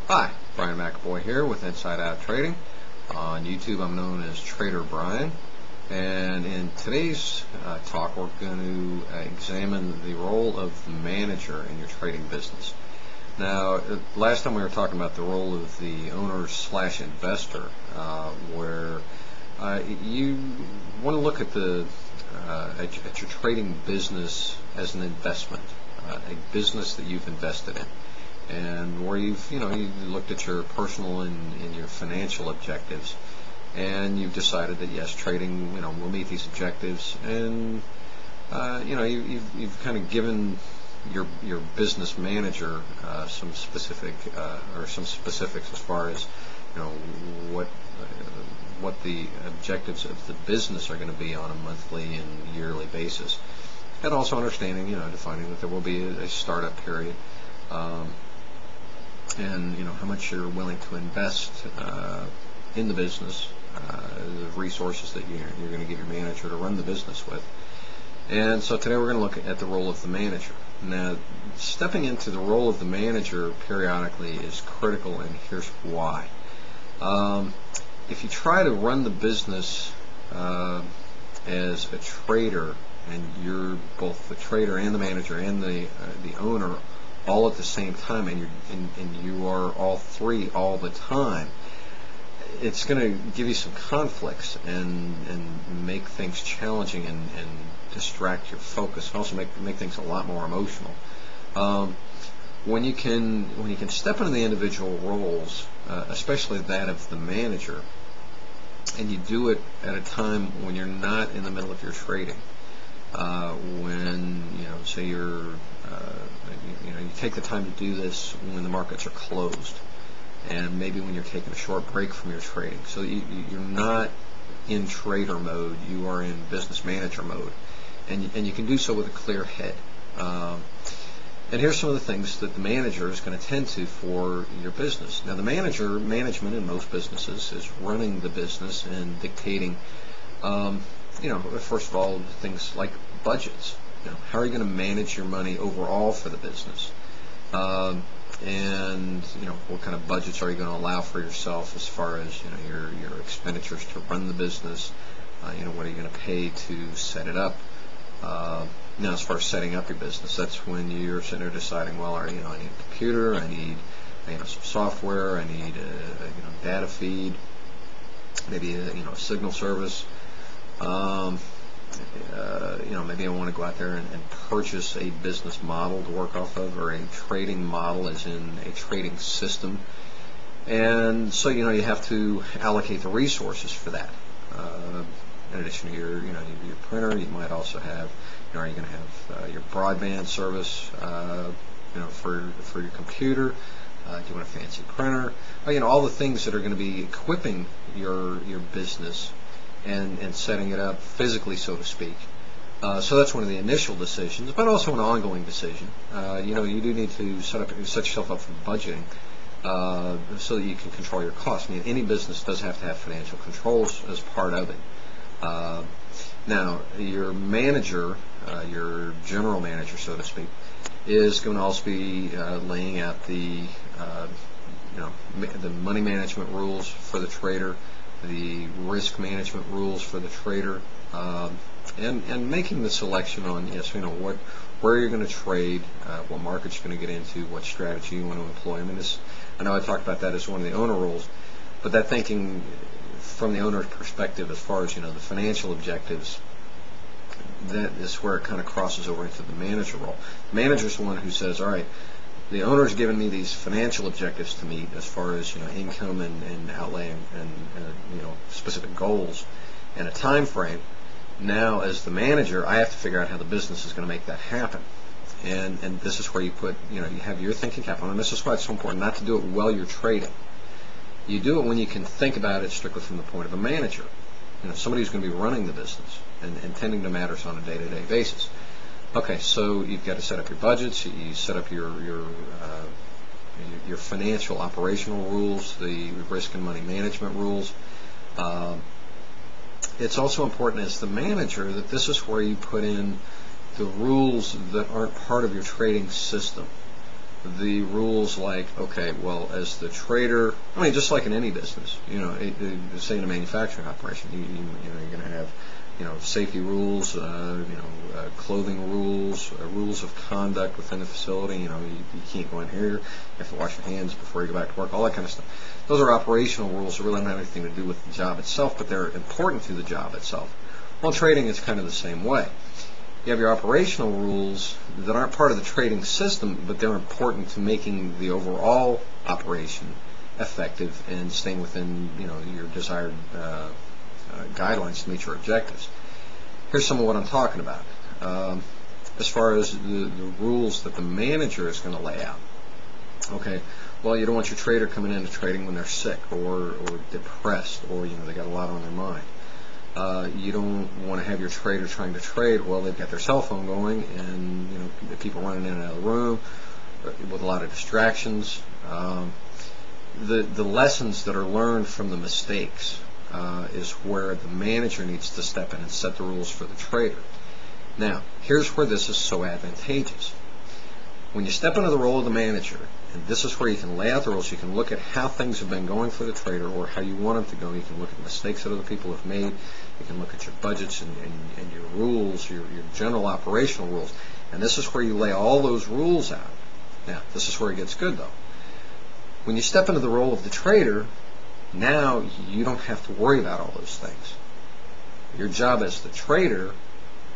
Hi, Brian McAvoy here with Inside Out Trading. On YouTube, I'm known as Trader Brian. And in today's talk, we're going to examine the role of the manager in your trading business. Now, last time we were talking about the role of the owner slash investor, where you want to look at at your trading business as an investment, a business that you've invested in, and where you looked at your personal and your financial objectives, and you've decided that yes, trading will meet these objectives, and you've kind of given your business manager some specifics as far as what the objectives of the business are going to be on a monthly and yearly basis, and also understanding, defining that there will be a startup period, and how much you're willing to invest in the business, the resources that you're going to give your manager to run the business with. And so today we're going to look at the role of the manager. Now, stepping into the role of the manager periodically is critical, and here's why. If you try to run the business as a trader, and you're both the trader and the manager and the owner all at the same time, and you are all three all the time, it's going to give you some conflicts and make things challenging and distract your focus, and also make things a lot more emotional. When you can step into the individual roles, especially that of the manager, and you do it at a time when you're not in the middle of your trading, when say you take the time to do this when the markets are closed, and maybe when you're taking a short break from your trading, so you're not in trader mode, you are in business manager mode, and you can do so with a clear head. And here's some of the things that the manager is going to tend to for your business. Now, the management in most businesses is running the business and dictating, first of all, things like budgets. How are you going to manage your money overall for the business? And what kind of budgets are you going to allow for yourself as far as your expenditures to run the business? What are you going to pay to set it up? Now, as far as setting up your business, that's when you're sitting there deciding, well, I need a computer, I need some software, I need a data feed, maybe a signal service. Maybe I want to go out there and purchase a business model to work off of, or a trading model, as in a trading system. And so you have to allocate the resources for that. In addition to your printer, you might also have, are you going to have your broadband service, for your computer? Do you want a fancy printer? All the things that are going to be equipping your business and setting it up physically, so to speak. So that's one of the initial decisions, but also an ongoing decision. You do need to set yourself up for budgeting, so that you can control your costs. Any business does have to have financial controls as part of it. Now, your manager, your general manager, so to speak, is going to also be laying out the money management rules for the trader, the risk management rules for the trader, and making the selection on where you're going to trade, what market you're going to get into, what strategy you want to employ. I know I talked about that as one of the owner rules, but that thinking from the owner's perspective, as far as the financial objectives, that is where it kind of crosses over into the manager role. The manager's the one who says, all right, the owner's given me these financial objectives to meet as far as income and outlay and specific goals and a time frame. Now, as the manager, I have to figure out how the business is going to make that happen. And this is where you put, you have your thinking cap on. And this is why it's so important not to do it while you're trading. You do it when you can think about it strictly from the point of a manager. Somebody who's going to be running the business and tending to matters on a day-to-day basis. Okay, so you've got to set up your budgets. You set up your financial operational rules, the risk and money management rules. It's also important as the manager that this is where you put in the rules that aren't part of your trading system. the rules like, okay, well, as the trader, I mean, just like in any business, say in a manufacturing operation, you're going to have, safety rules, clothing rules, rules of conduct within the facility. You can't go in here. You have to wash your hands before you go back to work. All that kind of stuff. Those are operational rules that really don't have anything to do with the job itself, but they're important to the job itself. Well, trading is kind of the same way. You have your operational rules that aren't part of the trading system, but they're important to making the overall operation effective and staying within your desired guidelines to meet your objectives. Here's some of what I'm talking about. As far as the rules that the manager is going to lay out. Okay, well, you don't want your trader coming into trading when they're sick or depressed or they got a lot on their mind. You don't want to have your trader trying to trade while they've got their cell phone going and people running in and out of the room with a lot of distractions. The lessons that are learned from the mistakes is where the manager needs to step in and set the rules for the trader. Now, here's where this is so advantageous. When you step into the role of the manager, and this is where you can lay out the rules, you can look at how things have been going for the trader or how you want them to go. You can look at mistakes that other people have made. You can look at your budgets and your rules, your general operational rules. And this is where you lay all those rules out. Now, this is where it gets good, though. When you step into the role of the trader, now you don't have to worry about all those things. Your job as the trader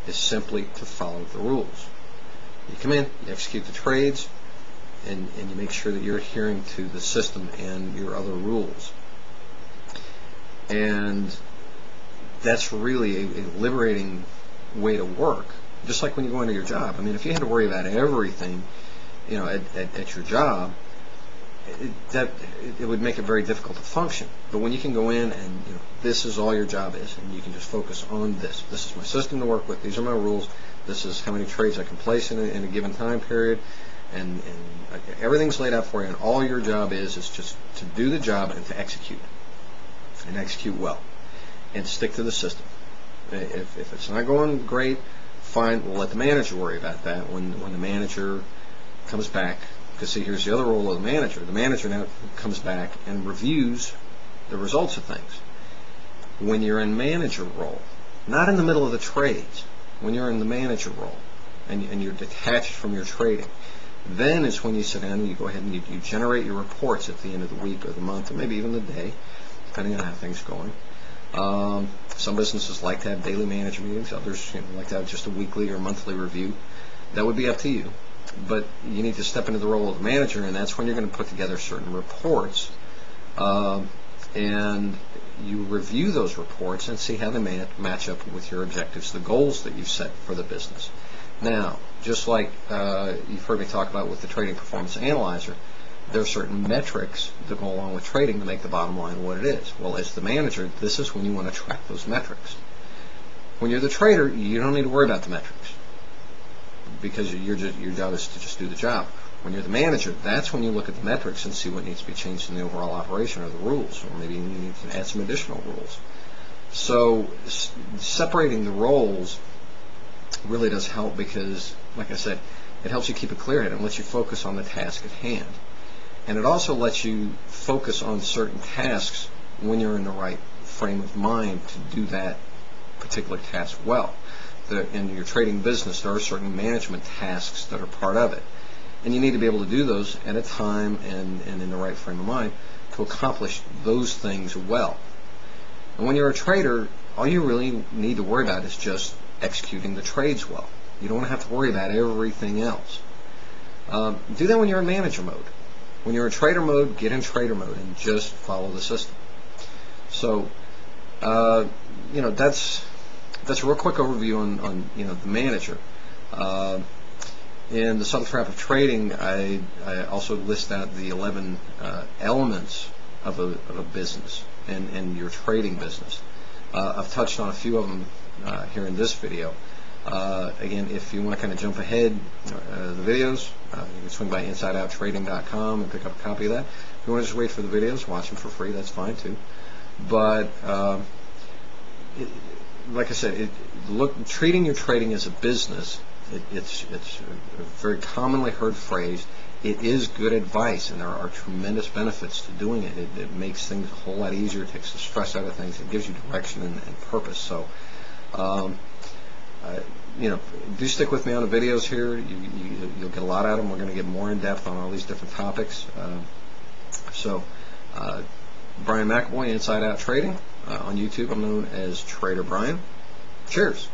is simply to follow the rules. You come in, you execute the trades, and you make sure that you're adhering to the system and your other rules. And that's really a liberating way to work. Just like when you go into your job. I mean, if you had to worry about everything, at your job, it would make it very difficult to function. But when you can go in and this is all your job is, and you can just focus on this. This is my system to work with. These are my rules. This is how many trades I can place in a given time period, and everything's laid out for you. And all your job is just to do the job and to execute well, and stick to the system. If it's not going great, fine. We'll let the manager worry about that when the manager comes back. Because see, here's the other role of the manager. The manager now comes back and reviews the results of things. When you're in manager role, not in the middle of the trades, when you're in the manager role and you're detached from your trading, then is when you sit down and you go ahead and you generate your reports at the end of the week or the month or maybe even the day, depending on how things are going. Some businesses like to have daily manager meetings. Others like to have just a weekly or monthly review. That would be up to you. But you need to step into the role of the manager, and that's when you're going to put together certain reports. And you review those reports and see how they match up with your objectives, the goals that you've set for the business. Now, just like you've heard me talk about with the Trading Performance Analyzer, there are certain metrics that go along with trading to make the bottom line what it is. Well, as the manager, this is when you want to track those metrics. When you're the trader, you don't need to worry about the metrics because your job is to just do the job. When you're the manager, that's when you look at the metrics and see what needs to be changed in the overall operation or the rules, or maybe you need to add some additional rules. So separating the roles really does help because, like I said, it helps you keep a clear head and lets you focus on the task at hand. And it also lets you focus on certain tasks when you're in the right frame of mind to do that particular task well. In your trading business, there are certain management tasks that are part of it. And you need to be able to do those at a time and in the right frame of mind to accomplish those things well. And when you're a trader, all you really need to worry about is just executing the trades well. You don't want to have to worry about everything else. Do that when you're in manager mode. When you're in trader mode, get in trader mode and just follow the system. So, that's a real quick overview on the manager. In the Subtle Trap of Trading, I also list out the 11 elements of a business and your trading business. I've touched on a few of them here in this video. Again, if you want to kind of jump ahead the videos, you can swing by InsideOutTrading.com and pick up a copy of that. If you want to just wait for the videos, watch them for free, that's fine too. But like I said, treating your trading as a business it's a very commonly heard phrase. It is good advice, and there are tremendous benefits to doing it. It makes things a whole lot easier. It takes the stress out of things. It gives you direction and purpose. So, do stick with me on the videos here. You'll get a lot out of them. We're going to get more in depth on all these different topics. Brian McAvoy, Inside Out Trading on YouTube. I'm known as Trader Brian. Cheers.